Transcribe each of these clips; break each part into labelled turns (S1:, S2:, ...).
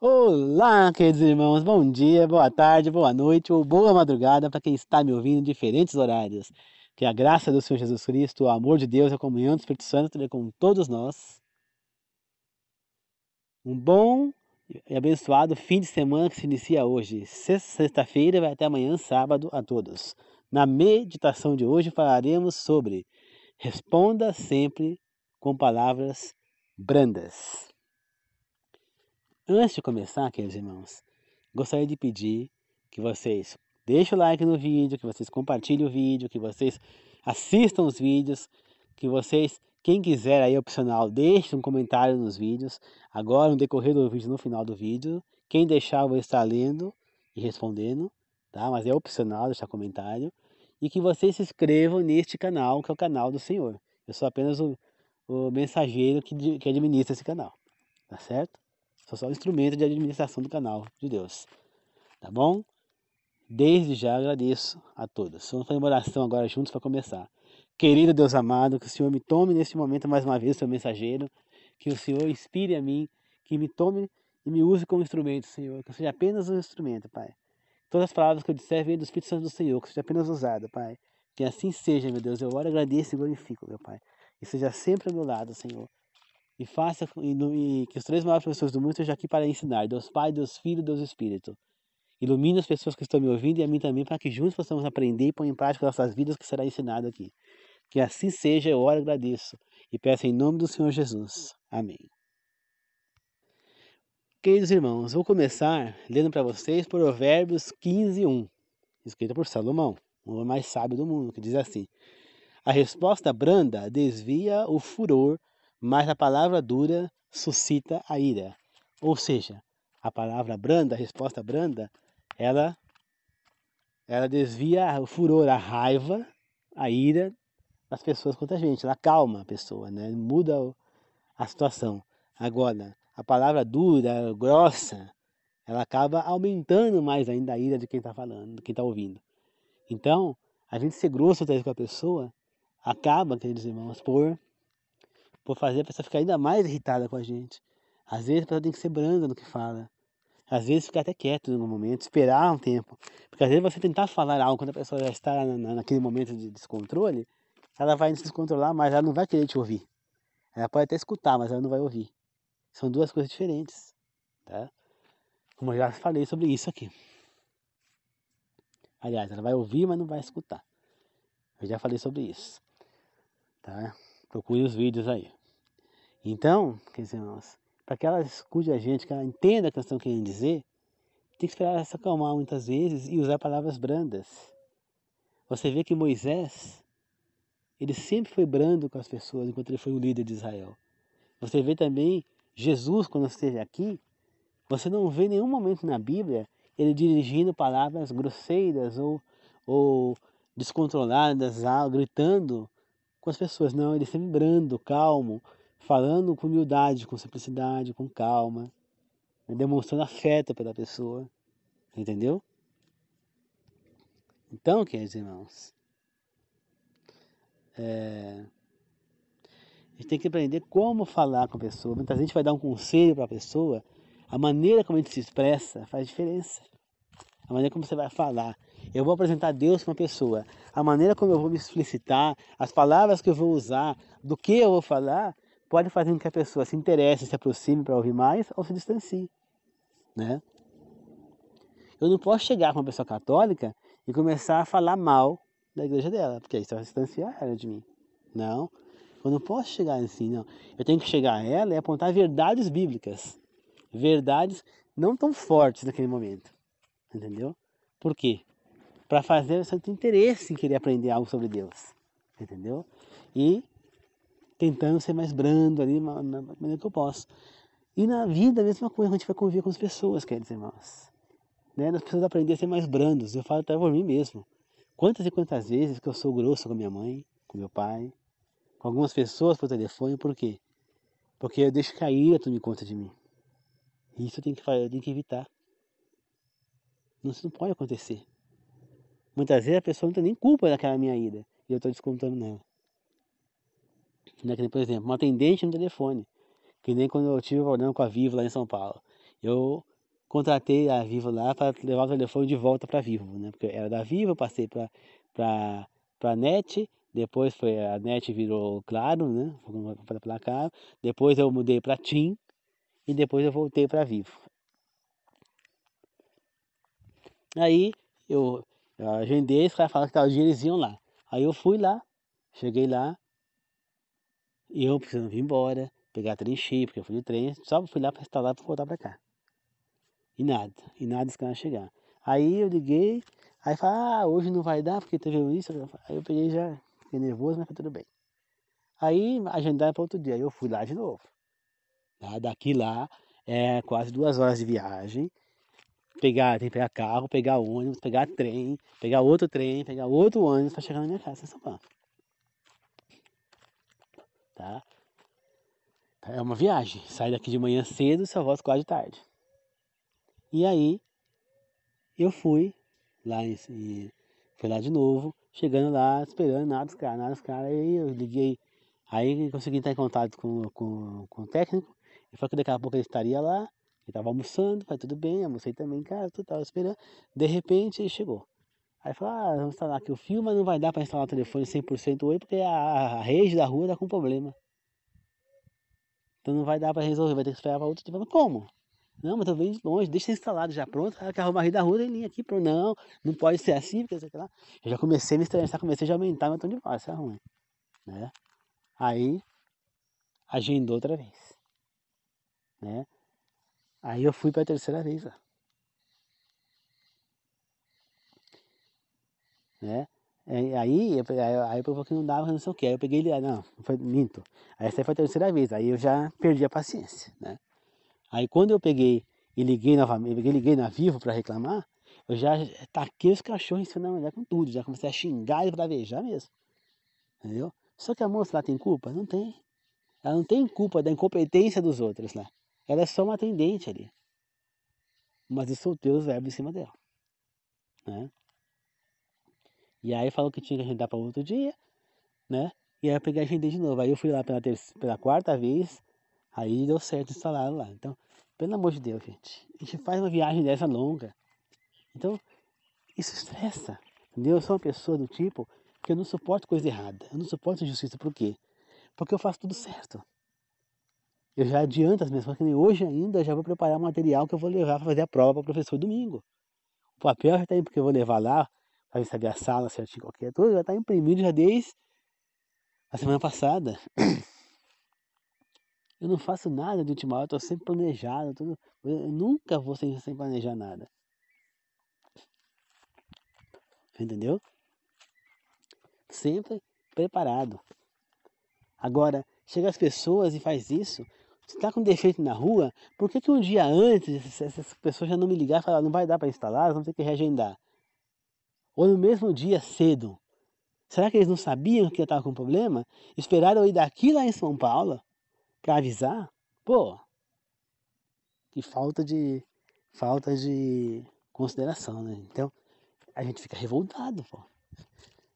S1: Olá, queridos irmãos, bom dia, boa tarde, boa noite ou boa madrugada para quem está me ouvindo em diferentes horários. Que a graça do Senhor Jesus Cristo, o amor de Deus e a comunhão do Espírito Santo esteja com todos nós. Um bom e abençoado fim de semana que se inicia hoje, sexta-feira e vai até amanhã, sábado, a todos. Na meditação de hoje falaremos sobre responda sempre com palavras brandas. Antes de começar, queridos irmãos, gostaria de pedir que vocês deixem o like no vídeo, que vocês compartilhem o vídeo, que vocês assistam os vídeos, que vocês, quem quiser aí opcional, deixe um comentário nos vídeos. Agora, no decorrer do vídeo, no final do vídeo, quem deixar eu vou estar lendo e respondendo, tá? Mas é opcional deixar comentário. E que vocês se inscrevam neste canal, que é o canal do Senhor. Eu sou apenas o mensageiro que administra esse canal, tá certo? Sou só um instrumento de administração do canal de Deus. Tá bom? Desde já agradeço a todos. Vamos fazer uma oração agora juntos para começar. Querido Deus amado, que o Senhor me tome neste momento mais uma vez, seu mensageiro. Que o Senhor inspire a mim, que me tome e me use como instrumento, Senhor. Que eu seja apenas um instrumento, Pai. Todas as palavras que eu disser venham do Espírito Santo do Senhor, que seja apenas usado, Pai. Que assim seja, meu Deus. Eu oro, agradeço e glorifico, meu Pai. E seja sempre ao meu lado, Senhor. E faça e que os três maiores professores do mundo estejam aqui para ensinar. Deus Pai, Deus Filho, Deus Espírito. Ilumine as pessoas que estão me ouvindo e a mim também, para que juntos possamos aprender e pôr em prática nossas vidas que será ensinado aqui. Que assim seja, eu oro e agradeço. E peço em nome do Senhor Jesus. Amém. Queridos irmãos, vou começar lendo para vocês Provérbios 15:1, escrito por Salomão, o homem mais sábio do mundo, que diz assim: a resposta branda desvia o furor, mas a palavra dura suscita a ira. Ou seja, a palavra branda, a resposta branda, ela desvia o furor, a raiva, a ira das pessoas contra a gente. Ela calma a pessoa, né? Muda a situação. Agora, a palavra dura, grossa, ela acaba aumentando mais ainda a ira de quem está falando, de quem está ouvindo. Então, a gente ser grosso com a pessoa acaba, queridos irmãos, por fazer a pessoa ficar ainda mais irritada com a gente. Às vezes a pessoa tem que ser branda no que fala. Às vezes ficar até quieto no momento, esperar um tempo. Porque às vezes você tentar falar algo quando a pessoa já está naquele momento de descontrole, ela vai se descontrolar, mas ela não vai querer te ouvir. Ela pode até escutar, mas ela não vai ouvir. São duas coisas diferentes, tá? Como eu já falei sobre isso aqui. Aliás, ela vai ouvir, mas não vai escutar. Eu já falei sobre isso, tá? Procure os vídeos aí. Então, queridos irmãos, para que ela escute a gente, que ela entenda o que nós estamos querendo dizer, tem que esperar ela se acalmar muitas vezes e usar palavras brandas. Você vê que Moisés, ele sempre foi brando com as pessoas enquanto ele foi o líder de Israel. Você vê também Jesus, quando esteve aqui, você não vê em nenhum momento na Bíblia ele dirigindo palavras grosseiras ou descontroladas, gritando com as pessoas. Não, ele sempre brando, calmo, falando com humildade, com simplicidade, com calma, demonstrando afeto pela pessoa. Entendeu? Então, queridos irmãos, a gente tem que aprender como falar com a pessoa. Muitas vezes a gente vai dar um conselho para a pessoa, a maneira como a gente se expressa faz diferença. A maneira como você vai falar. Eu vou apresentar Deus para uma pessoa. A maneira como eu vou me explicitar, as palavras que eu vou usar, do que eu vou falar, pode fazer com que a pessoa se interesse, se aproxime para ouvir mais ou se distancie, né? Eu não posso chegar para uma pessoa católica e começar a falar mal da igreja dela, porque isso vai distanciar ela de mim. Não, eu não posso chegar assim, não. Eu tenho que chegar a ela e apontar verdades bíblicas. Verdades não tão fortes naquele momento. Entendeu? Por quê? Para fazer você ter interesse em querer aprender algo sobre Deus. Entendeu? E tentando ser mais brando ali, na maneira que eu posso. E na vida, a mesma coisa, a gente vai conviver com as pessoas, queridos irmãos. Né? Nós precisamos aprender a ser mais brandos. Eu falo até por mim mesmo. Quantas e quantas vezes que eu sou grosso com a minha mãe, com meu pai, com algumas pessoas por telefone, por quê? Porque eu deixo que a ira tome conta de mim. E isso eu tenho que evitar. Isso não pode acontecer. Muitas vezes a pessoa não tem nem culpa daquela minha ira. E eu estou descontando nela. Por exemplo, uma atendente no telefone. Que nem quando eu tive problema com a Vivo lá em São Paulo. Eu contratei a Vivo lá para levar o telefone de volta para Vivo, né? Porque era da Vivo, eu passei para NET, depois foi a NET virou Claro, né? Para Claro. Depois eu mudei para TIM e depois eu voltei para Vivo. Aí eu agendei, os caras falaram que tal dia eles iam lá. Aí eu fui lá, cheguei lá, e eu precisando vir embora, pegar trem cheio, porque eu fui de trem, só fui lá para instalar para voltar para cá. E nada os caras chegar. Aí eu liguei, aí falaram, hoje não vai dar porque teve isso. Aí eu peguei já, fiquei nervoso, mas foi tudo bem. Aí agendaram para outro dia, aí eu fui lá de novo. Daqui lá é quase 2 horas de viagem. Tem que pegar carro, pegar ônibus, pegar trem, pegar outro ônibus para chegar na minha casa em São Paulo. Tá? É uma viagem. Sai daqui de manhã cedo e só volto quase de tarde. E aí eu fui lá fui lá de novo, chegando lá, esperando nada dos caras, aí eu liguei, aí consegui entrar em contato com o técnico, e falou que daqui a pouco ele estaria lá, ele estava almoçando, foi tudo bem, almocei também em casa, tudo estava esperando, de repente ele chegou. Aí falou, vamos instalar aqui o fio, mas não vai dar para instalar o telefone 100% hoje, porque a rede da rua está com problema. Então não vai dar para resolver, vai ter que esperar para outro dia. Mas como? Não, mas eu venho de longe, deixa instalado já pronto. Quer arrumar a rede da rua, tem linha aqui. Não, não pode ser assim, porque sei lá. Eu já comecei a me estressar, comecei a aumentar meu tom de voz, isso é ruim. Né? Aí, agendou outra vez. Né? Aí eu fui para a terceira vez lá. Né? Aí por pouco não dava, não sei o que. Aí eu peguei ele, não, foi minto. Aí essa foi a terceira vez, aí eu já perdi a paciência. Né? Aí quando eu peguei e liguei novamente, liguei na Vivo para reclamar, eu já taquei os cachorros em cima da mulher com tudo, já comecei a xingar e bravejar mesmo. Entendeu? Só que a moça lá tem culpa? Não tem. Ela não tem culpa da incompetência dos outros lá. Ela é só uma atendente ali. Mas eu soltei os verbos em cima dela. Né? E aí falou que tinha que agendar para outro dia, né? E aí eu peguei e agendei de novo. Aí eu fui lá pela quarta vez, aí deu certo instalar lá. Então, pelo amor de Deus, gente. A gente faz uma viagem dessa longa. Então, isso estressa. Entendeu? Eu sou uma pessoa do tipo que eu não suporto coisa errada. Eu não suporto injustiça. Por quê? Porque eu faço tudo certo. Eu já adianto as minhas coisas, que nem hoje ainda eu já vou preparar o material que eu vou levar para fazer a prova para o professor domingo. O papel já está aí, porque eu vou levar lá, para saber a sala certinho, qualquer coisa, já está imprimido já desde a semana passada. Eu não faço nada de última hora, eu estou sempre planejado, eu nunca vou sem planejar nada. Entendeu? Sempre preparado. Agora, chega as pessoas e faz isso, se está com defeito na rua, por que um dia antes essas pessoas já não me ligaram e falaram, não vai dar para instalar, vamos ter que reagendar? Ou no mesmo dia cedo. Será que eles não sabiam que eu estava com problema? Esperaram eu ir daqui lá em São Paulo para avisar? Pô, que falta de consideração, né? Então, a gente fica revoltado, pô.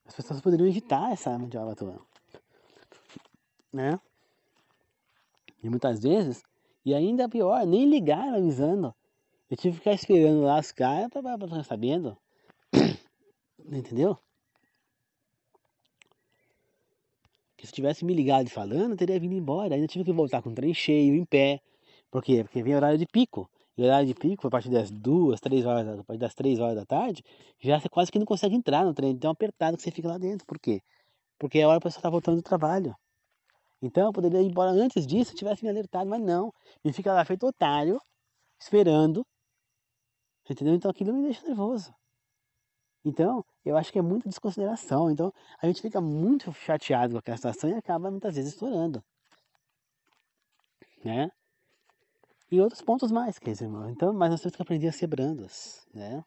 S1: As pessoas poderiam evitar essa mandioca atual, né? E muitas vezes, e ainda pior, nem ligaram avisando. Eu tive que ficar esperando lá os caras para ficar sabendo. Entendeu? Que se tivesse me ligado falando, eu teria vindo embora. Ainda tive que voltar com o trem cheio, em pé. Por quê? Porque vem horário de pico. E o horário de pico, a partir das 2, 3 horas, a partir das 3 horas da tarde, já você quase que não consegue entrar no trem, tão apertado que você fica lá dentro. Por quê? Porque é a hora que a pessoa está voltando do trabalho. Então eu poderia ir embora antes disso se tivesse me alertado, mas não. Me fica lá feito otário, esperando. Entendeu? Então aquilo me deixa nervoso. Então, eu acho que é muita desconsideração. Então, a gente fica muito chateado com aquela situação e acaba muitas vezes estourando. Né? E outros pontos mais, quer dizer, então, mas nós temos que aprender a ser brandos, né?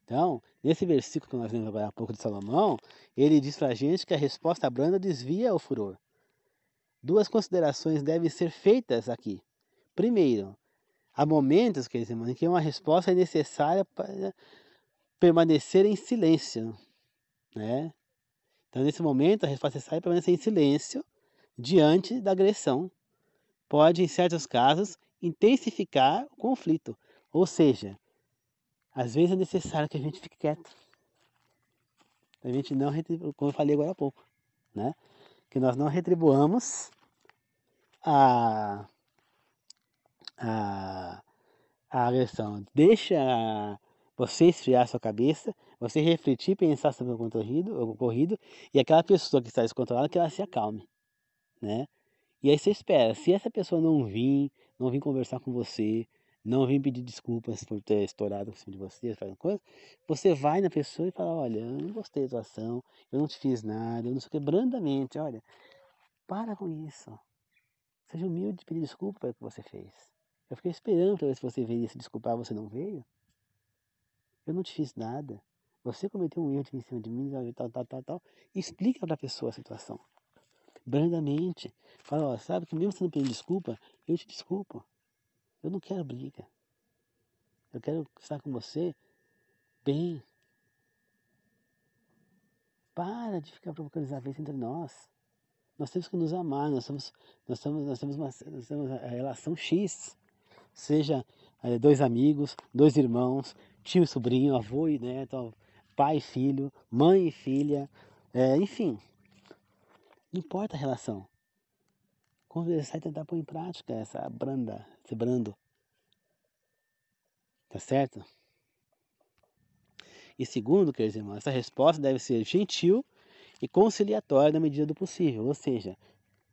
S1: Então, nesse versículo que nós lemos agora há pouco de Salomão, ele diz pra gente que a resposta branda desvia o furor. Duas considerações devem ser feitas aqui. Primeiro, há momentos, quer dizer, em que uma resposta é necessária para permanecer em silêncio, né? Então, nesse momento, a resposta necessária é permanecer em silêncio diante da agressão. pode, em certos casos, intensificar o conflito. Ou seja, às vezes é necessário que a gente fique quieto. A gente não retribua, como eu falei agora há pouco, né? Que nós não retribuamos a, a, a agressão. Deixa você esfriar sua cabeça, você refletir, pensar sobre o ocorrido, e aquela pessoa que está descontrolada, que ela se acalme, né? E aí você espera, se essa pessoa não vir conversar com você, não vir pedir desculpas por ter estourado em cima de você, fazendo coisa, você vai na pessoa e fala, olha, eu não gostei da tua ação, eu não te fiz nada, eu não sei o que, brandamente, olha, para com isso. Seja humilde de pedir desculpa pelo que você fez. Eu fiquei esperando para ver se você veio se desculpar, você não veio. Eu não te fiz nada. Você cometeu um erro em cima de mim, tal. E explica para a pessoa a situação. Brandamente. Fala, ó, sabe que mesmo você não pedindo desculpa, eu te desculpo. Eu não quero briga. Eu quero estar com você bem. Para de ficar provocando desavença entre nós. Nós temos que nos amar, nós temos a relação X. Seja dois amigos, dois irmãos, tio e sobrinho, avô e neto, pai e filho, mãe e filha, enfim, não importa a relação. Conversar e tentar pôr em prática esse brando, tá certo? E segundo, queridos irmãos, essa resposta deve ser gentil e conciliatória na medida do possível, ou seja,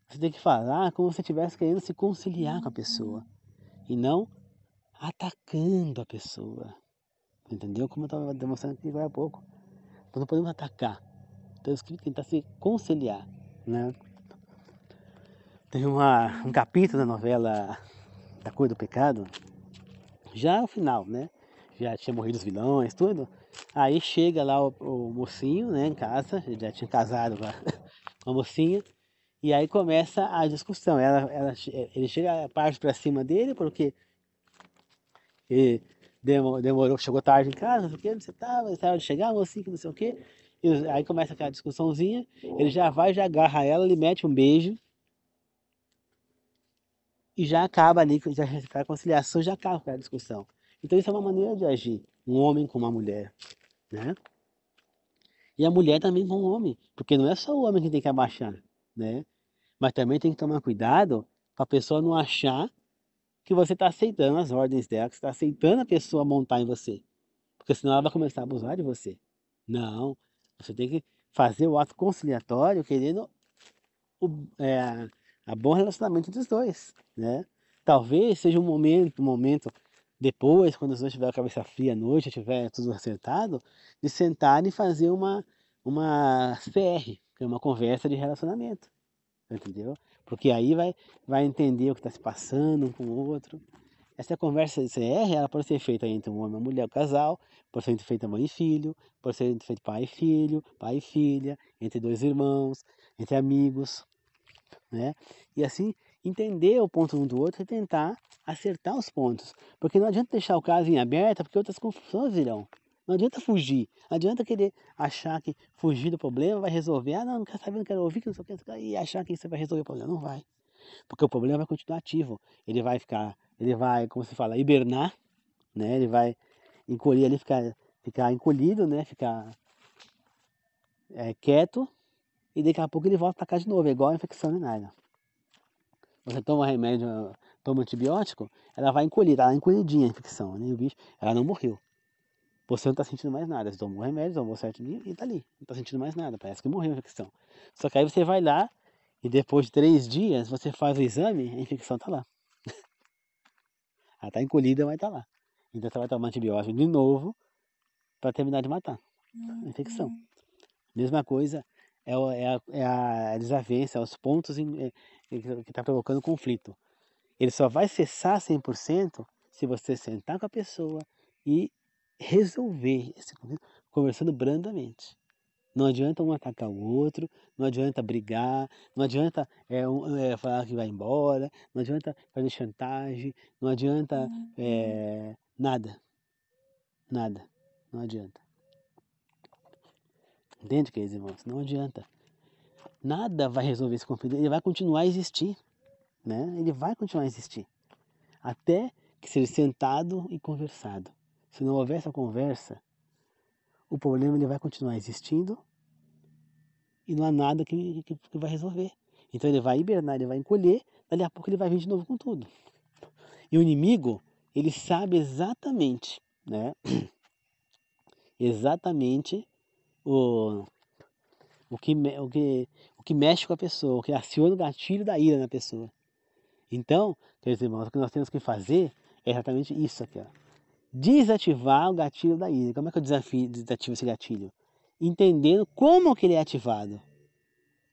S1: você tem que falar como se você estivesse querendo se conciliar com a pessoa e não atacando a pessoa, entendeu? Como eu estava demonstrando aqui agora há pouco. Nós não podemos atacar, temos que tentar se conciliar, né? Teve um capítulo da novela Da Cor do Pecado, já no final, né? Já tinha morrido os vilões, tudo. Aí chega lá o mocinho, né, em casa, ele já tinha casado com a mocinha, e aí começa a discussão. Ele chega, parte pra cima dele, porque ele demorou, chegou tarde em casa, não sei o que, onde você tava, estava de chegar, mocinho, que não sei o que. Aí começa aquela discussãozinha, ele já vai, já agarra ela, ele mete um beijo, e já acaba ali, já a conciliação já acaba com a discussão. Então isso é uma maneira de agir, um homem com uma mulher, né? E a mulher também com o homem, porque não é só o homem que tem que abaixar, né? Mas também tem que tomar cuidado para a pessoa não achar que você está aceitando as ordens dela, que você está aceitando a pessoa montar em você, porque senão ela vai começar a abusar de você. Não, você tem que fazer o ato conciliatório querendo o, é, a bom relacionamento dos dois, né? Talvez seja um momento depois, quando os dois tiverem a cabeça fria à noite, tiver tudo acertado, de sentar e fazer uma CR, que é uma conversa de relacionamento, entendeu? Porque aí vai entender o que está se passando um com o outro. Essa conversa de CR, ela pode ser feita entre um homem e uma mulher, o casal, pode ser feita mãe e filho, pode ser feita pai e filho, pai e filha, entre dois irmãos, entre amigos, né? E assim, entender o ponto um do outro e tentar acertar os pontos. Porque não adianta deixar o caso em aberto, porque outras confusões virão. Não adianta fugir, não adianta querer achar que fugir do problema vai resolver. Ah, não quero saber, não quero ouvir, que não sei o que, e achar que isso vai resolver o problema. Não vai. Porque o problema vai continuar ativo. Ele vai, como se fala, hibernar, né? Ele vai encolher ali, ficar encolhido, né? Ficar quieto, e daqui a pouco ele volta para cá de novo, é igual a infecção urinária. Você toma remédio, toma antibiótico, ela vai encolher, tá lá encolhidinha a infecção, né? O bicho, ela não morreu. Você não tá sentindo mais nada. Você tomou remédio, tomou certo dia e tá ali. Não tá sentindo mais nada, parece que morreu a infecção. Só que aí você vai lá e depois de 3 dias você faz o exame, a infecção tá lá. Ela tá encolhida, mas tá lá. Então você vai tomar antibiótico de novo para terminar de matar a infecção. Mesma coisa é a desavença, os pontos que está provocando conflito. Ele só vai cessar 100% se você sentar com a pessoa e resolver esse conflito conversando brandamente. Não adianta um atacar o outro, não adianta brigar, não adianta falar que vai embora, não adianta fazer chantagem, não adianta nada, nada, não adianta. Entende, queridos irmãos? Não adianta. Nada vai resolver esse conflito, ele vai continuar a existir. né? Ele vai continuar a existir. Até que seja sentado e conversado. Se não houver essa conversa, o problema ele vai continuar existindo e não há nada que vai resolver. Então ele vai hibernar, ele vai encolher, dali a pouco ele vai vir de novo com tudo. E o inimigo, ele sabe exatamente, né? Exatamente o, o que mexe com a pessoa, o que aciona o gatilho da ira na pessoa. Então, queridos irmãos, o que nós temos que fazer é exatamente isso aqui, ó. Desativar o gatilho da ira. Como é que eu desativo esse gatilho? Entendendo como que ele é ativado.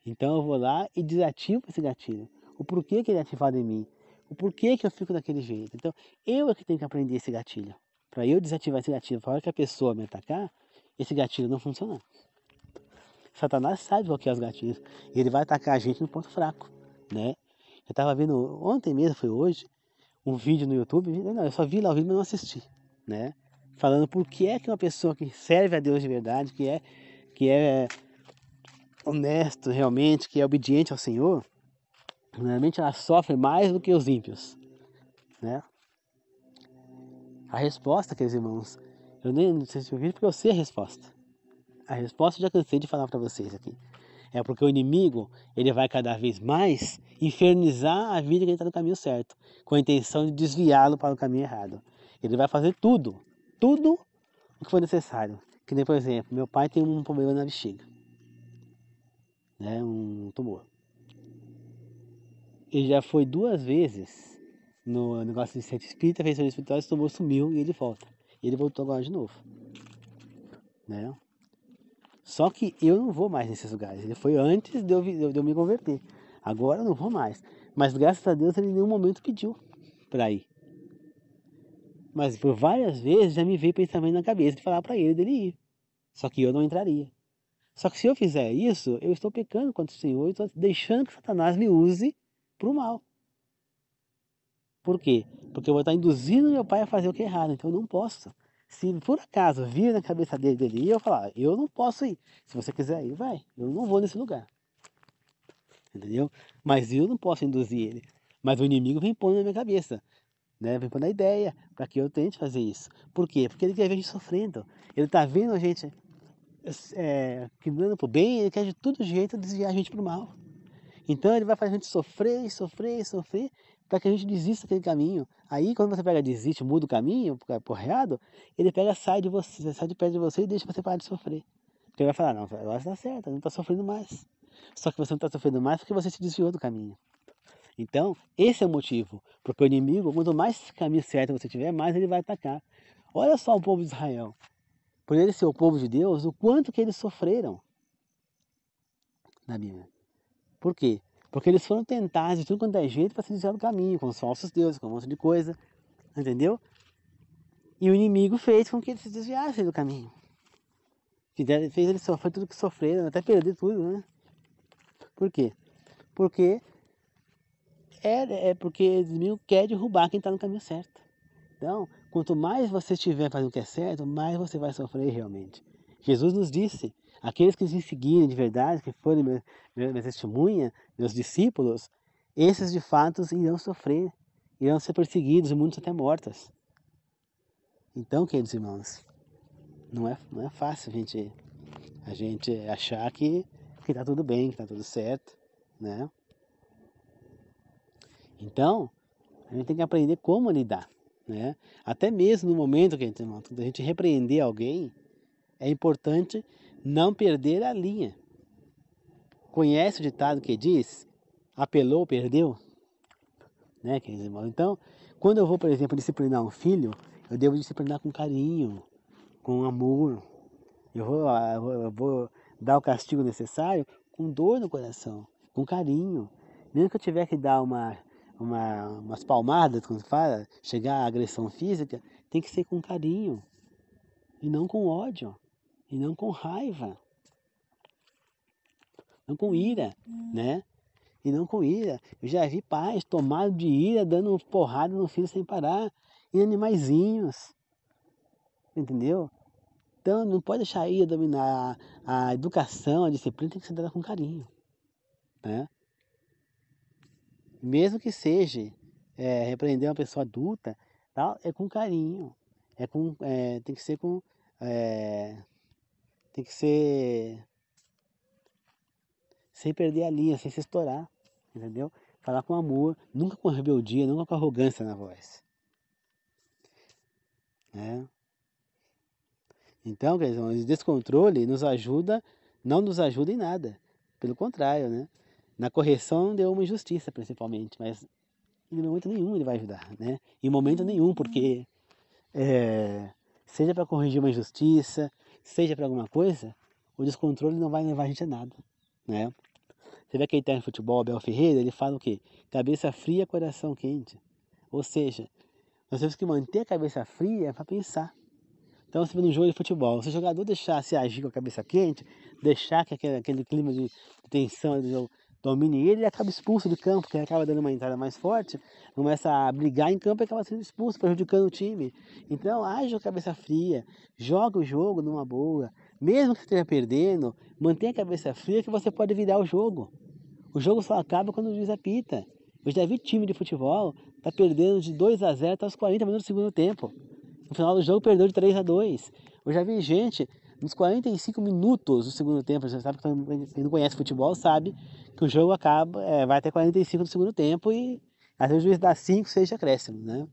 S1: Então eu vou lá e desativo esse gatilho. O porquê que ele é ativado em mim. O porquê que eu fico daquele jeito. Então eu é que tenho que aprender esse gatilho. Para eu desativar esse gatilho, para a hora que a pessoa me atacar, esse gatilho não funcionar. Satanás sabe bloquear os gatilhos. E ele vai atacar a gente no ponto fraco, né? Eu estava vendo, ontem mesmo, foi hoje, um vídeo no YouTube. Não, eu só vi lá o vídeo, mas não assisti, né? Falando por que é que uma pessoa que serve a Deus de verdade, que é honesto realmente, que é obediente ao Senhor, normalmente ela sofre mais do que os ímpios, né? A resposta, queridos irmãos, eu nem não sei se eu vi porque eu sei a resposta. A resposta eu já cansei de falar para vocês aqui. É porque o inimigo, ele vai cada vez mais infernizar a vida que ele está no caminho certo, com a intenção de desviá-lo para o caminho errado. Ele vai fazer tudo o que for necessário. Que nem, por exemplo, meu pai tem um problema na bexiga, né? Um tumor. Ele já foi 2 vezes no negócio de centro espírita, fez centro espiritual, esse tumor sumiu e ele volta. E ele voltou agora de novo, né? Só que eu não vou mais nesses lugares. Ele foi antes de eu me converter. Agora eu não vou mais. Mas graças a Deus ele em nenhum momento pediu para ir. Mas por várias vezes já me veio pensamento na cabeça de falar para ele dele ir. Só que eu não entraria. Só que se eu fizer isso, eu estou pecando contra o Senhor e estou deixando que Satanás me use para o mal. Por quê? Porque eu vou estar induzindo meu pai a fazer o que é errado. Então eu não posso. Se por acaso vir na cabeça dele ir, eu falar, eu não posso ir. Se você quiser ir, vai. Eu não vou nesse lugar. Entendeu? Mas eu não posso induzir ele. Mas o inimigo vem pondo na minha cabeça, né? Vem pondo a ideia para que eu tente fazer isso. Por quê? Porque ele quer ver a gente sofrendo. Ele está vendo a gente que dando para o bem, ele quer de todo jeito desviar a gente para o mal. Então ele vai fazer a gente sofrer, sofrer, sofrer, para que a gente desista daquele caminho. Aí quando você pega, desiste, muda o caminho pro errado, ele pega, sai de você, sai de perto de você e deixa você parar de sofrer. Porque ele vai falar, não, agora está certo, não está sofrendo mais. Só que você não está sofrendo mais porque você se desviou do caminho. Então, esse é o motivo. Porque o inimigo, quanto mais caminho certo você tiver, mais ele vai atacar. Olha só o povo de Israel. Por ele ser o povo de Deus, o quanto que eles sofreram na Bíblia. Por quê? Porque eles foram tentados de tudo quanto é jeito para se desviar do caminho, com os falsos deuses, com um monte de coisa. Entendeu? E o inimigo fez com que eles se desviassem do caminho. Fez eles sofrer tudo que sofreram, até perder tudo, né? Por quê? Porque porque o inimigo quer derrubar quem está no caminho certo. Então, quanto mais você estiver fazendo o que é certo, mais você vai sofrer realmente. Jesus nos disse, aqueles que me seguirem de verdade, que forem minha testemunha, meus discípulos, esses de fato irão sofrer, irão ser perseguidos e muitos até mortos. Então, queridos irmãos, não é fácil a gente achar que está tudo bem, que está tudo certo, né? Então, a gente tem que aprender como lidar, né? Até mesmo no momento que a gente repreender alguém, é importante não perder a linha. Conhece o ditado que diz, apelou, perdeu? Né, queridos irmãos? Então, quando eu vou, por exemplo, disciplinar um filho, eu devo disciplinar com carinho, com amor. Eu vou dar o castigo necessário com dor no coração, com carinho. Mesmo que eu tiver que dar umas palmadas, quando fala, chegar à agressão física, tem que ser com carinho, e não com ódio, e não com raiva, não com ira, né? E não com ira. Eu já vi pais tomados de ira, dando porrada no filho sem parar, e animaizinhos, entendeu? Então não pode deixar a ira dominar a educação, a disciplina tem que ser dada com carinho, né? mesmo que seja repreender uma pessoa adulta, tal, é com carinho, tem que ser tem que ser sem perder a linha, sem se estourar, entendeu? Falar com amor, nunca com rebeldia, nunca com arrogância na voz, né? Então, quer dizer, esse descontrole não nos ajuda em nada, pelo contrário, né? Na correção deu uma injustiça, principalmente, mas em momento nenhum ele vai ajudar, né? Em momento nenhum, porque seja para corrigir uma injustiça, seja para alguma coisa, o descontrole não vai levar a gente a nada, né? Você vê aquele técnico de futebol, Abel Ferreira, ele fala o quê? Cabeça fria, coração quente. Ou seja, nós temos que manter a cabeça fria para pensar. Então você vê no jogo de futebol, se o jogador deixar se agir com a cabeça quente, deixar que aquele clima de tensão do jogo domine ele, ele acaba expulso do campo, porque ele acaba dando uma entrada mais forte, começa a brigar em campo e acaba sendo expulso, prejudicando o time. Então age com a cabeça fria, joga o jogo numa boa, mesmo que você esteja perdendo, mantenha a cabeça fria que você pode virar o jogo. O jogo só acaba quando o juiz apita. Eu já vi time de futebol tá perdendo de 2-0 até os 40 minutos do segundo tempo. No final do jogo perdeu de 3-2. Eu já vi gente nos 45 minutos do segundo tempo, você sabe que quem não conhece futebol sabe que o jogo acaba, vai até 45 do segundo tempo e às vezes o juiz dá 5, 6 de acréscimo, né?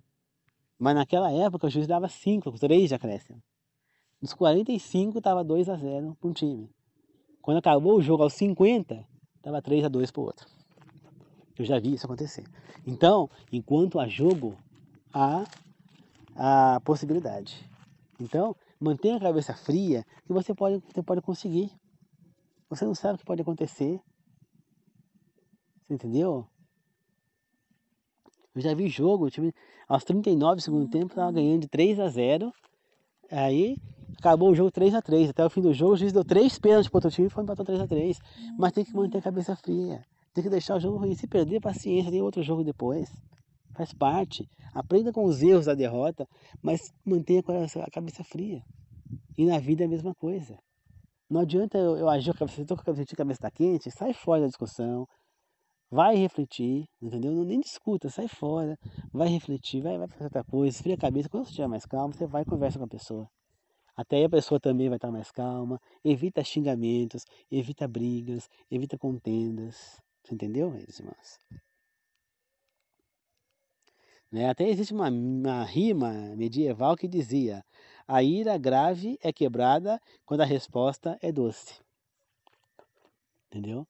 S1: Mas naquela época o juiz dava 5, 3 de acréscimo. Nos 45 estava 2-0 para um time. Quando acabou o jogo aos 50, estava 3-2 para o outro. Eu já vi isso acontecer. Então, enquanto há jogo, há a possibilidade. Então, mantenha a cabeça fria que você pode conseguir. Você não sabe o que pode acontecer. Você entendeu? Eu já vi jogo, o time aos 39 do segundo tempo estava ganhando de 3-0. Aí acabou o jogo 3-3. Até o fim do jogo o juiz deu 3 pênaltis para o outro time e foi empatar 3-3. Mas tem que manter a cabeça fria. Tem que deixar o jogo ruim. Se perder, paciência, tem outro jogo depois. Faz parte. Aprenda com os erros da derrota, mas mantenha a cabeça fria. E na vida é a mesma coisa. Não adianta eu agir com a cabeça, estou com a cabeça tá quente, sai fora da discussão, vai refletir, entendeu? Nem discuta, sai fora, vai refletir, vai fazer outra coisa, esfria a cabeça. Quando você estiver mais calmo, você vai e conversa com a pessoa. Até aí a pessoa também vai estar mais calma, evita xingamentos, evita brigas, evita contendas. Você entendeu, meus irmãos? Né? Até existe uma rima medieval que dizia: a ira grave é quebrada quando a resposta é doce. Entendeu?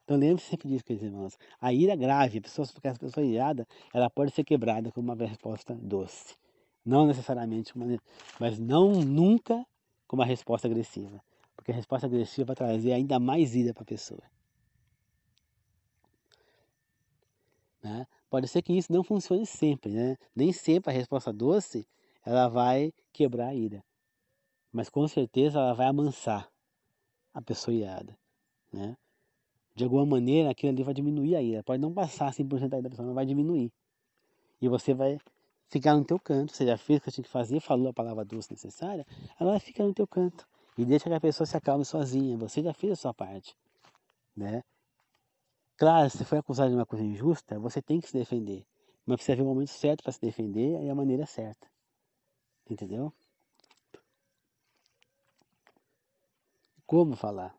S1: Então lembre-se sempre disso, queridos irmãos. A ira grave, porque a pessoa irada, ela pode ser quebrada com uma resposta doce. Não necessariamente, mas não nunca com uma resposta agressiva. Porque a resposta agressiva vai trazer ainda mais ira para a pessoa. Né? Pode ser que isso não funcione sempre, né? Nem sempre a resposta doce ela vai quebrar a ira, mas com certeza ela vai amansar a pessoa irada, né? De alguma maneira aquilo ali vai diminuir a ira, pode não passar 100% da ira da pessoa, mas vai diminuir. E você vai ficar no teu canto, você já fez o que você tinha que fazer, falou a palavra doce necessária, ela fica no teu canto e deixa que a pessoa se acalme sozinha, você já fez a sua parte, né? Claro, se foi acusado de uma coisa injusta, você tem que se defender. Mas precisa ver o momento certo para se defender e a maneira certa. Entendeu? Como falar?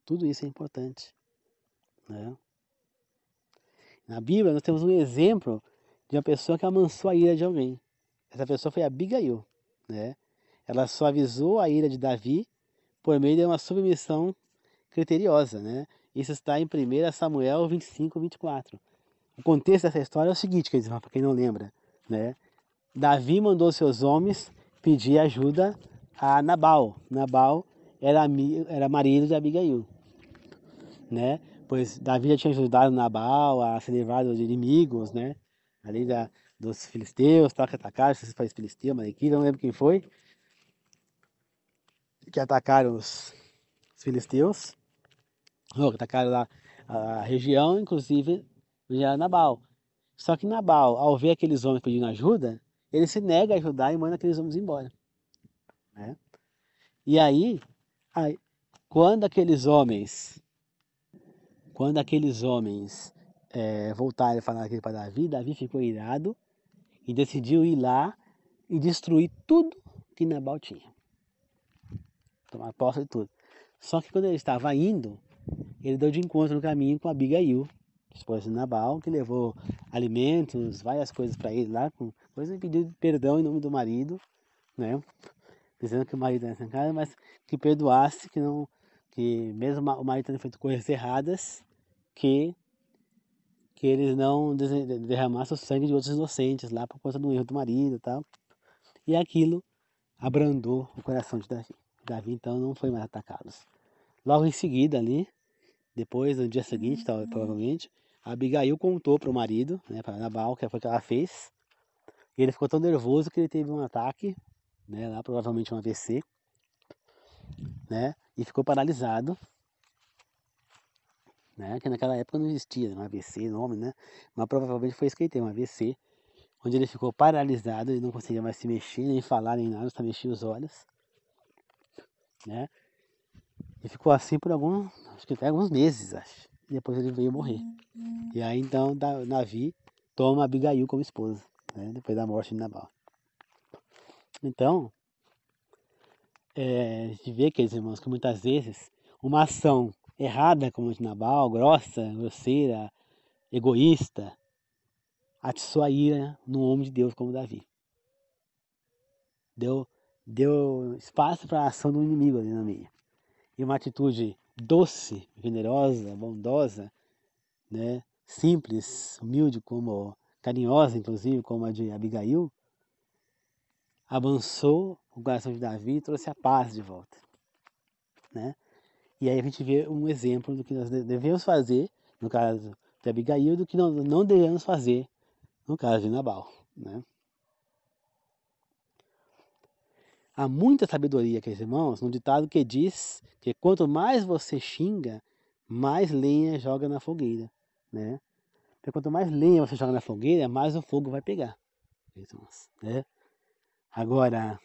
S1: Tudo isso é importante. Né? Na Bíblia nós temos um exemplo de uma pessoa que amansou a ira de alguém. Essa pessoa foi Abigail. Né? Ela suavizou a ira de Davi por meio de uma submissão criteriosa. Né? Isso está em 1 Samuel 25, 24. O contexto dessa história é o seguinte, para quem não lembra. Né? Davi mandou seus homens pedir ajuda a Nabal. Nabal era marido de Abigail, né? Pois Davi já tinha ajudado Nabal a se livrar dos inimigos, né? Ali dos filisteus, que atacaram, se foi filisteu, Malequita, não lembro quem foi, que atacaram os filisteus, que atacaram lá a região, inclusive já Nabal. Só que Nabal, ao ver aqueles homens pedindo ajuda, ele se nega a ajudar e manda aqueles homens embora. Né? E aí, quando aqueles homens voltar e falar aquilo para Davi, Davi ficou irado e decidiu ir lá e destruir tudo que Nabal tinha. Tomar posse de tudo. Só que quando ele estava indo, ele deu de encontro no caminho com Abigail, esposa de Nabal, que levou alimentos, várias coisas para ele lá, com coisa, e pediu perdão em nome do marido, né? Dizendo que o marido era casa, mas que perdoasse, que mesmo o marido tendo feito coisas erradas, que eles não derramassem o sangue de outros inocentes lá por conta do erro do marido e tal. E aquilo abrandou o coração de Davi. Davi então não foi mais atacado. Logo em seguida ali, depois, no dia seguinte, provavelmente, a Abigail contou para o marido, né, para Nabal, que foi o que ela fez. E ele ficou tão nervoso que ele teve um ataque, né, lá provavelmente um AVC, né, e ficou paralisado, né, que naquela época não existia um AVC, nome, né, mas provavelmente foi isso que ele teve, um AVC, onde ele ficou paralisado, ele não conseguia mais se mexer, nem falar, nem nada, só mexia os olhos, né, e ficou assim por acho que até alguns meses, acho, e depois ele veio morrer. E aí então Davi toma Abigail como esposa, né, depois da morte de Nabal. Então, a gente vê, queridos irmãos, que muitas vezes uma ação errada, como a de Nabal, grossa, grosseira, egoísta, atiçou a ira num homem de Deus como Davi. Deu espaço para a ação do inimigo ali no meio. E uma atitude doce, generosa, bondosa, né, simples, humilde, carinhosa, inclusive, como a de Abigail, avançou o coração de Davi e trouxe a paz de volta, né? E aí a gente vê um exemplo do que nós devemos fazer, no caso de Abigail, do que não devemos fazer, no caso de Nabal, né? Há muita sabedoria, queridos irmãos, no ditado que diz que quanto mais você xinga, mais lenha joga na fogueira, né? Porque quanto mais lenha você joga na fogueira, mais o fogo vai pegar, irmãos, né? Agora,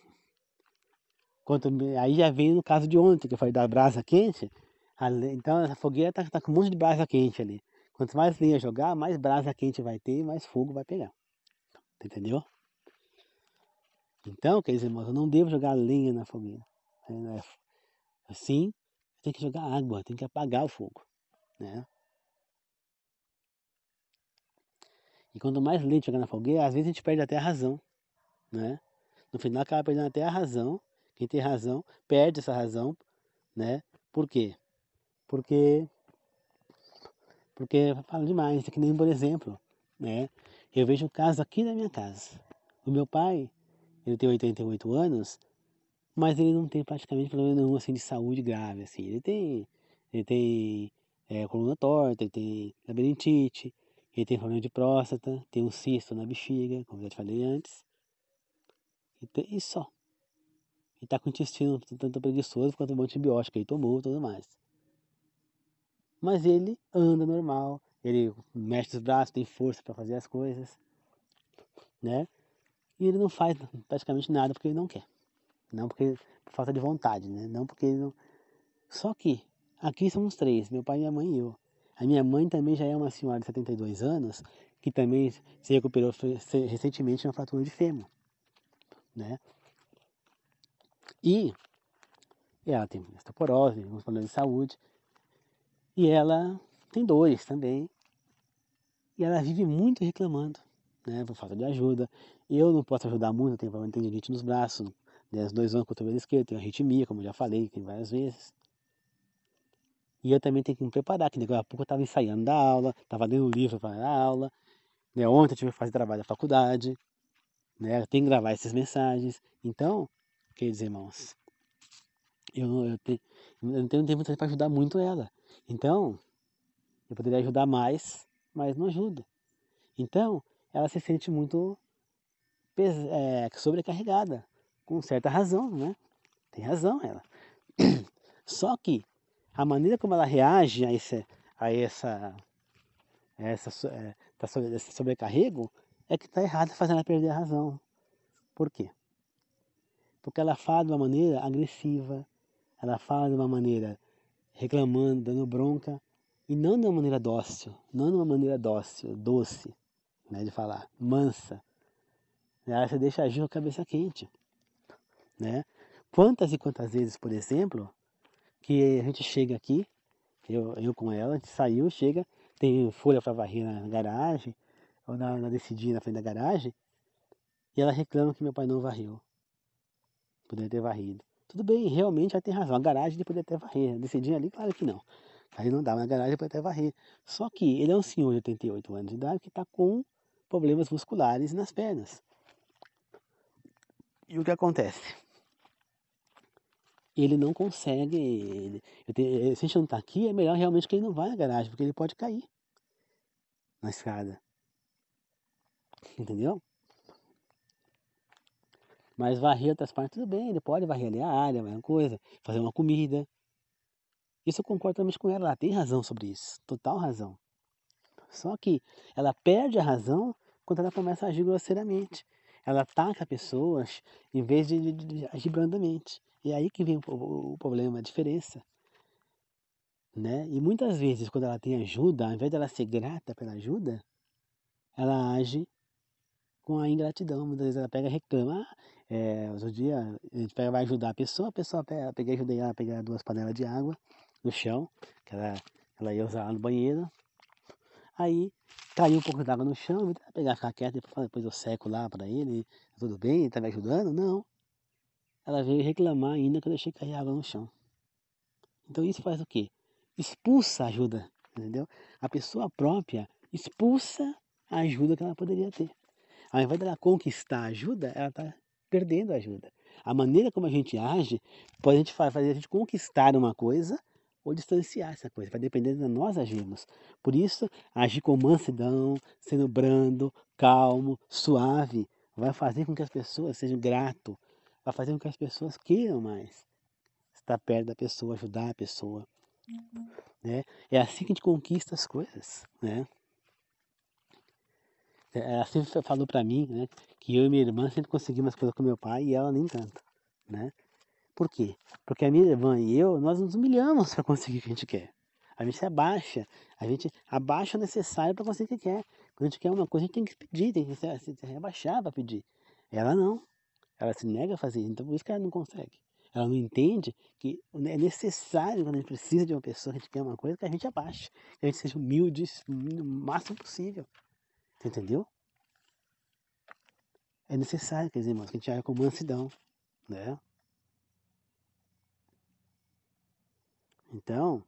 S1: aí já vem no caso de ontem, que eu falei da brasa quente. Então essa fogueira tá com um monte de brasa quente ali. Quanto mais lenha jogar, mais brasa quente vai ter e mais fogo vai pegar. Entendeu? Então, queridos irmãos, eu não devo jogar lenha na fogueira. Assim, tem que jogar água, tem que apagar o fogo, né? E quanto mais lenha jogar na fogueira, às vezes a gente perde até a razão, né? No final acaba perdendo até a razão. Quem tem razão perde essa razão, né? Por quê? Porque falo demais, é que nem por exemplo, né? Eu vejo o caso aqui da minha casa. O meu pai, ele tem 88 anos, mas ele não tem praticamente problema nenhum assim de saúde grave, assim. Ele tem coluna torta, ele tem labirintite, ele tem problema de próstata, tem um cisto na bexiga, como eu já te falei antes. E só. Ele tá com o intestino tanto preguiçoso quanto um antibiótico que ele tomou e tudo mais. Mas ele anda normal, ele mexe os braços, tem força para fazer as coisas, né? E ele não faz praticamente nada porque ele não quer. Não porque por falta de vontade, né? Não porque ele não... Só que aqui somos três, meu pai, minha mãe e eu. A minha mãe também já é uma senhora de 72 anos, que também se recuperou recentemente de uma fratura de fêmur, né? E ela tem osteoporose, alguns problemas de saúde, e ela tem dores também, e ela vive muito reclamando, né, por falta de ajuda. Eu não posso ajudar muito, eu tenho problema de tendinite nos braços, né, as 2 anos com o cotovelo esquerdo, tenho arritmia, como eu já falei, tem várias vezes. E eu também tenho que me preparar, que daqui a pouco eu estava ensaiando da aula, estava lendo livro para dar aula, né, ontem eu tive que fazer trabalho da faculdade, né, eu tenho que gravar essas mensagens. Então, queridos irmãos, eu não tenho tempo para ajudar muito ela. Então, eu poderia ajudar mais, mas não ajudo. Então, ela se sente muito sobrecarregada, com certa razão, né? Tem razão ela. Só que a maneira como ela reage esse sobrecarrego é que está errado, fazendo ela perder a razão. Por quê? Porque ela fala de uma maneira agressiva, ela fala de uma maneira reclamando, dando bronca, E não de uma maneira dócil, não de uma maneira dócil, doce, né, de falar, mansa. Aí você deixa agir com a cabeça quente, né? Quantas e quantas vezes, por exemplo, que a gente chega aqui, eu com ela, a gente saiu, chega, tem folha para varrer na garagem, ou na descidinha na frente da garagem, e ela reclama que meu pai não varreu. Poderia ter varrido. Tudo bem, realmente ela tem razão. A garagem ele poderia ter varrer. A descidinha ali, claro que não. Aí não dá, mas a garagem poderia ter varrer. Só que ele é um senhor de 88 anos de idade que está com problemas musculares nas pernas. E o que acontece? Ele não consegue. Se a gente não está aqui, é melhor realmente que ele não vá na garagem, porque ele pode cair na escada. Entendeu? Mas varrer outras partes, tudo bem, ele pode varrer ali a área, uma coisa, fazer uma comida. Isso eu concordo totalmente com ela, ela tem razão sobre isso, total razão. Só que ela perde a razão quando ela começa a agir grosseiramente. Ela ataca pessoas em vez de agir brandamente. E é aí que vem o problema, a diferença. Né? E muitas vezes, quando ela tem ajuda, ao invés dela ser grata pela ajuda, ela age com a ingratidão. Muitas vezes ela pega e reclama. Outro dia a gente vai ajudar a pessoa pega, ajudei ela a pegar 2 panelas de água no chão, que ela ia usar lá no banheiro. Aí caiu um pouco d'água no chão, eu vou pegar, ficar quieta, depois eu seco lá para ele, tudo bem, ele tá me ajudando? Não. Ela veio reclamar ainda que eu deixei cair água no chão. Então isso faz o quê? Expulsa a ajuda, entendeu? A pessoa própria expulsa a ajuda que ela poderia ter. Ao invés dela conquistar a ajuda, ela está perdendo a ajuda. A maneira como a gente age pode fazer a gente conquistar uma coisa ou distanciar essa coisa, vai depender de nós agirmos. Por isso, agir com mansidão, sendo brando, calmo, suave, vai fazer com que as pessoas sejam grato, vai fazer com que as pessoas queiram mais estar perto da pessoa, ajudar a pessoa. Né? É assim que a gente conquista as coisas, né? Ela sempre falou para mim, né, que eu e minha irmã sempre conseguimos as coisas com meu pai e ela nem tanto, né? Por quê? Porque a minha irmã e eu, nós nos humilhamos para conseguir o que a gente quer. A gente abaixa o necessário para conseguir o que quer. Quando a gente quer uma coisa, a gente tem que pedir, tem que se rebaixar para pedir. Ela não, ela se nega a fazer isso, então por isso que ela não consegue. Ela não entende que é necessário, quando a gente precisa de uma pessoa, que a gente quer uma coisa, que a gente abaixe, que a gente seja humilde no máximo possível. Você entendeu? É necessário, quer dizer, irmãos, que a gente haja com mansidão, né? Então,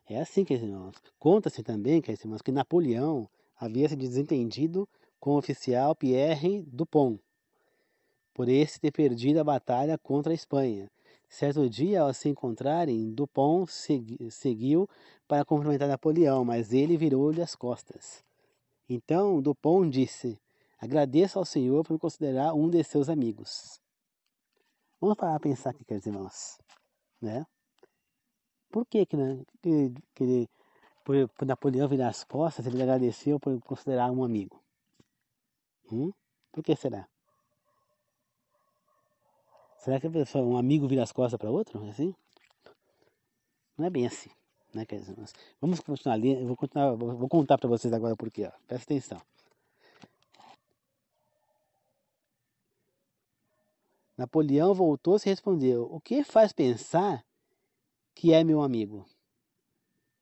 S1: é assim, quer dizer, irmãos. Conta-se também, quer dizer, irmãos, que Napoleão havia se desentendido com o oficial Pierre Dupont, por esse ter perdido a batalha contra a Espanha. Certo dia, ao se encontrarem, Dupont seguiu para cumprimentar Napoleão, mas ele virou-lhe as costas. Então, Dupont disse: agradeço ao senhor por me considerar um de seus amigos. Vamos parar a pensar aqui, quer dizer, irmãos, né? Por que, né, por Napoleão virar as costas, ele agradeceu por considerar um amigo? Por que será? Será que um amigo vira as costas para outro? É assim? Não é bem assim, né, quer dizer, irmãos? Vamos continuar ali, eu vou contar para vocês agora por quê, ó. Presta atenção. Napoleão voltou-se e respondeu: o que faz pensar que é meu amigo?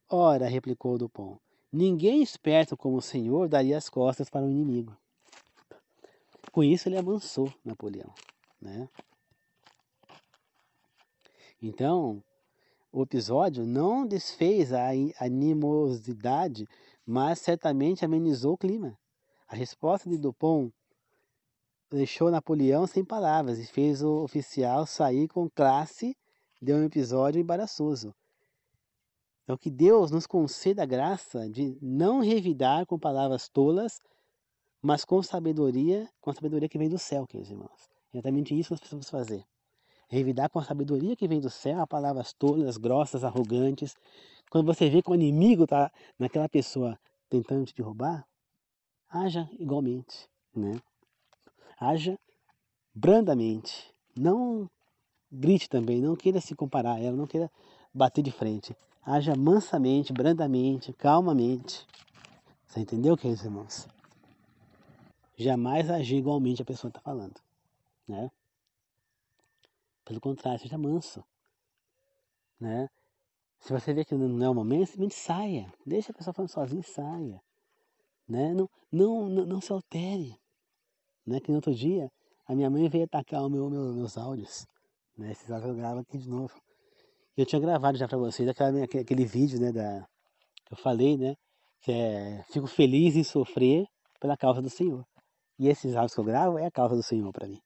S1: Ora, replicou Dupont, ninguém esperto como o senhor daria as costas para o inimigo. Com isso ele amansou Napoleão, né? Então, o episódio não desfez a animosidade, mas certamente amenizou o clima. A resposta de Dupont deixou Napoleão sem palavras e fez o oficial sair com classe de um episódio embaraçoso. Então, que Deus nos conceda a graça de não revidar com palavras tolas, mas com a sabedoria que vem do céu, queridos irmãos. É exatamente isso que nós precisamos fazer. Revidar com a sabedoria que vem do céu, a palavras tolas, grossas, arrogantes. Quando você vê que o inimigo está naquela pessoa tentando te derrubar, haja igualmente, né? Haja brandamente, não grite também, não queira se comparar a ela, não queira bater de frente. Haja mansamente, brandamente, calmamente. Você entendeu, queridos irmãos? Jamais agir igualmente a pessoa está falando, né? Pelo contrário, seja manso, né? Se você vê que não é o momento, simplesmente saia. Deixa a pessoa falando sozinha e saia, né? Não se altere, né? Que no outro dia a minha mãe veio atacar meus áudios, né? Esses áudios eu gravo aqui de novo. Eu tinha gravado já para vocês aquele vídeo, né, que eu falei, né, que é fico feliz em sofrer pela causa do Senhor. E esses áudios que eu gravo é a causa do Senhor para mim.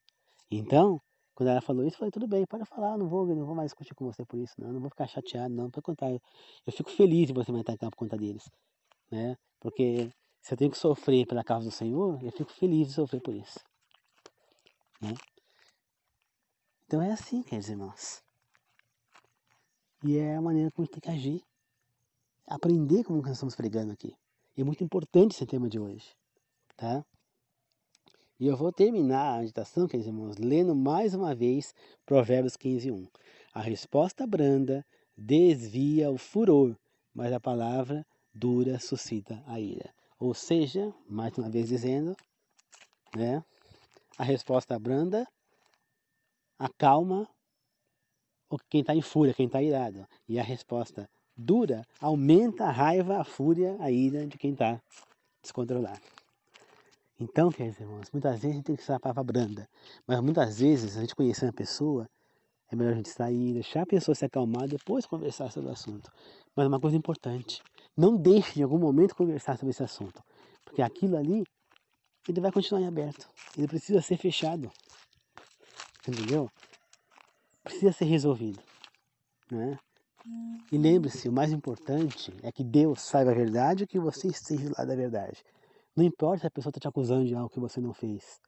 S1: Então, quando ela falou isso, eu falei, tudo bem, pode falar, não vou mais discutir com você por isso, não vou ficar chateado, não, pelo contrário, eu fico feliz de você me atacar por conta deles, né, porque se eu tenho que sofrer pela causa do Senhor, eu fico feliz de sofrer por isso, né. Então é assim, queridos irmãos. E é a maneira como a gente tem que agir. Aprender como nós estamos pregando aqui. E é muito importante esse tema de hoje, tá? E eu vou terminar a meditação, queridos irmãos, lendo mais uma vez Provérbios 15:1. A resposta branda desvia o furor, mas a palavra dura suscita a ira. Ou seja, mais uma vez dizendo, né? A resposta branda acalma quem está em fúria, quem está irado. E a resposta dura aumenta a raiva, a fúria, a ira de quem está descontrolado. Então, queridos irmãos, muitas vezes a gente tem que usar a palavra branda, mas muitas vezes a gente conhecendo a pessoa, é melhor a gente sair, deixar a pessoa se acalmar, depois conversar sobre o assunto. Mas uma coisa importante, não deixe em algum momento conversar sobre esse assunto, porque aquilo ali, ele vai continuar em aberto, ele precisa ser fechado, entendeu? Precisa ser resolvido, né? E lembre-se, o mais importante é que Deus saiba a verdade e que você esteja do lado da verdade. Não importa se a pessoa está te acusando de algo que você não fez.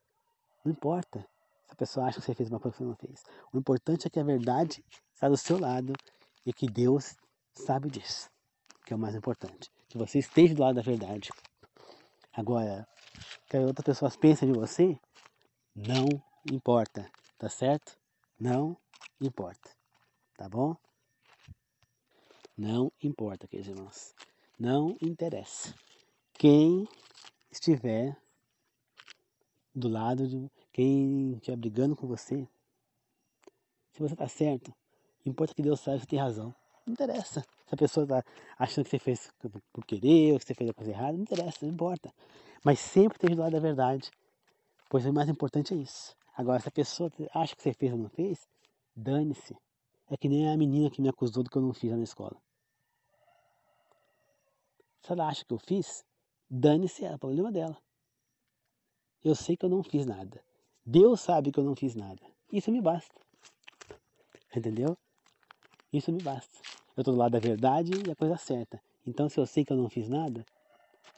S1: Não importa se a pessoa acha que você fez uma coisa que você não fez. O importante é que a verdade está do seu lado e que Deus sabe disso, que é o mais importante. Que você esteja do lado da verdade. Agora, que outras pessoas pensem de você, não importa, tá certo? Não importa, tá bom? Não importa, queridos irmãos. Não interessa. Quem estiver do lado de quem estiver brigando com você, se você está certo, importa que Deus saiba que você tem razão. Não interessa. Se a pessoa está achando que você fez por querer, ou que você fez a coisa errada, não interessa, não importa. Mas sempre esteja do lado da verdade, pois o mais importante é isso. Agora, se a pessoa acha que você fez ou não fez, dane-se. É que nem a menina que me acusou do que eu não fiz lá na escola. Se ela acha que eu fiz, dane-se, é o problema dela. Eu sei que eu não fiz nada. Deus sabe que eu não fiz nada. Isso me basta. Entendeu? Isso me basta. Eu estou do lado da verdade e a coisa certa. Então, se eu sei que eu não fiz nada,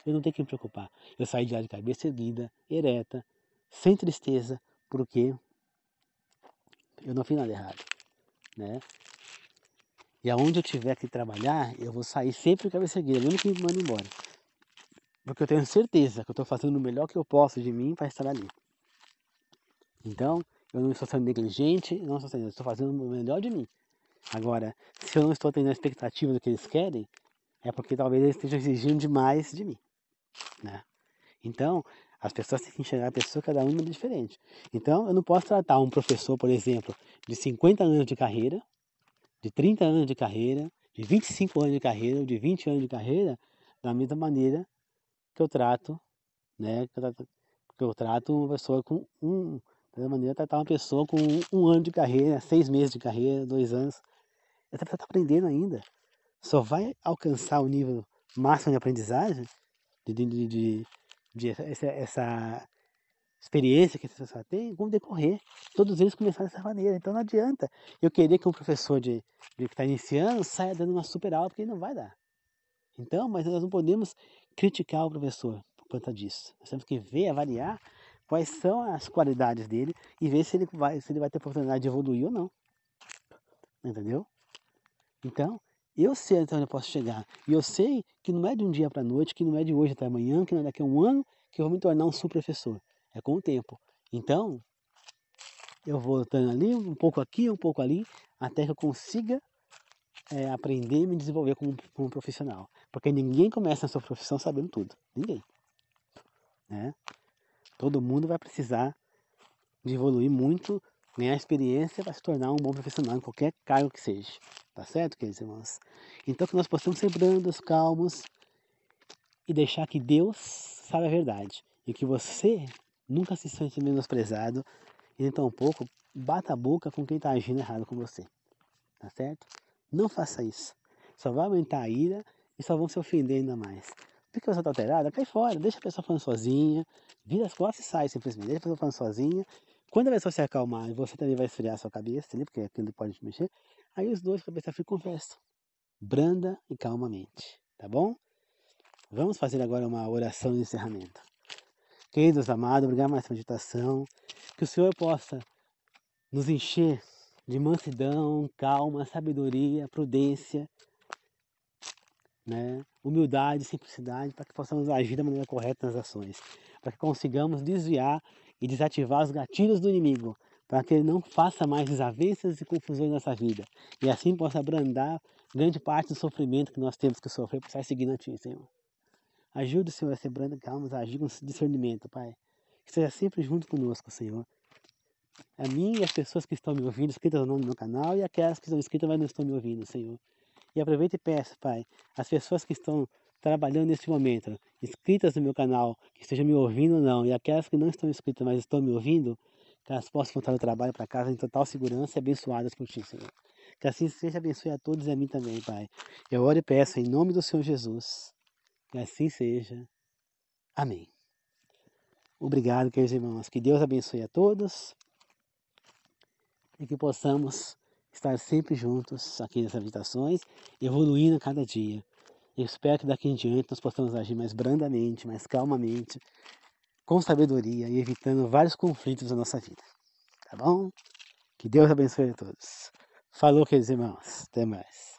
S1: eu não tenho que me preocupar. Eu saí de lá de cabeça erguida, ereta, sem tristeza, porque eu não fiz nada errado, né? E aonde eu tiver que trabalhar, eu vou sair sempre de cabeça erguida, mesmo que me mande embora. Porque eu tenho certeza que eu estou fazendo o melhor que eu posso de mim para estar ali. Então, eu não estou sendo negligente, não estou sendo, eu estou fazendo o melhor de mim. Agora, se eu não estou tendo a expectativa do que eles querem, é porque talvez eles estejam exigindo demais de mim, né? Então, as pessoas têm que enxergar a pessoa cada uma diferente. Então, eu não posso tratar um professor, por exemplo, de 50 anos de carreira, de 30 anos de carreira, de 25 anos de carreira, ou de 20 anos de carreira, da mesma maneira que eu trato, né? Que eu trato uma pessoa com da mesma maneira tratar uma pessoa com um ano de carreira, 6 meses de carreira, 2 anos. Essa pessoa está aprendendo ainda. Só vai alcançar o nível máximo de aprendizagem, de essa experiência que essa pessoa tem, quando decorrer. Todos eles começaram dessa maneira. Então não adianta eu querer que um professor que está iniciando saia dando uma super aula, porque ele não vai dar. Então, mas nós não podemos criticar o professor por conta disso. Nós temos que ver, avaliar quais são as qualidades dele e ver se ele vai ter oportunidade de evoluir ou não. Entendeu? Então, eu sei até onde eu posso chegar. E eu sei que não é de um dia para a noite, que não é de hoje até amanhã, que não é daqui a um ano que eu vou me tornar um super professor. É com o tempo. Então, eu vou lutando ali, um pouco aqui, um pouco ali, até que eu consiga aprender e me desenvolver como profissional. Porque ninguém começa a sua profissão sabendo tudo. Ninguém. Né? Todo mundo vai precisar de evoluir muito, ganhar experiência para se tornar um bom profissional em qualquer cargo que seja. Tá certo, queridos irmãos? Então que nós possamos ser brandos, calmos e deixar que Deus sabe a verdade. E que você nunca se sente menosprezado e nem tampouco bata a boca com quem está agindo errado com você. Tá certo? Não faça isso. Só vai aumentar a ira e só vão se ofender ainda mais. Porque você está alterada, cai fora, deixa a pessoa falando sozinha, vira as costas e sai simplesmente, deixa a pessoa falando sozinha. Quando a pessoa se acalmar, você também vai esfriar a sua cabeça, né? Porque aquilo pode te mexer. Aí os dois, cabeça fria, conversam. Branda e calmamente. Tá bom? Vamos fazer agora uma oração de encerramento. Queridos amados, obrigado por essa meditação. Que o Senhor possa nos encher de mansidão, calma, sabedoria, prudência, né? Humildade, simplicidade, para que possamos agir da maneira correta nas ações, para que consigamos desviar e desativar os gatilhos do inimigo, para que ele não faça mais desavenças e confusões na nossa vida, e assim possa abrandar grande parte do sofrimento que nós temos que sofrer por estar seguindo a Ti, Senhor. Ajude, Senhor, a ser brando e calmos, a agir com discernimento, Pai. Que esteja sempre junto conosco, Senhor. A mim e as pessoas que estão me ouvindo, inscritas ou não no meu canal, e aquelas que estão inscritas, mas não estão me ouvindo, Senhor. E aproveita e peço, Pai, as pessoas que estão trabalhando neste momento, inscritas no meu canal, que estejam me ouvindo ou não, e aquelas que não estão inscritas, mas estão me ouvindo, que elas possam voltar o trabalho para casa em total segurança e abençoadas por Ti, Senhor. Que assim seja, abençoe a todos e a mim também, Pai. Eu oro e peço em nome do Senhor Jesus. Que assim seja. Amém. Obrigado, queridos irmãos. Que Deus abençoe a todos e que possamos estar sempre juntos aqui nessas meditações, evoluindo a cada dia. Eu espero que daqui em diante nós possamos agir mais brandamente, mais calmamente, com sabedoria e evitando vários conflitos na nossa vida. Tá bom? Que Deus abençoe a todos. Falou, queridos irmãos. Até mais.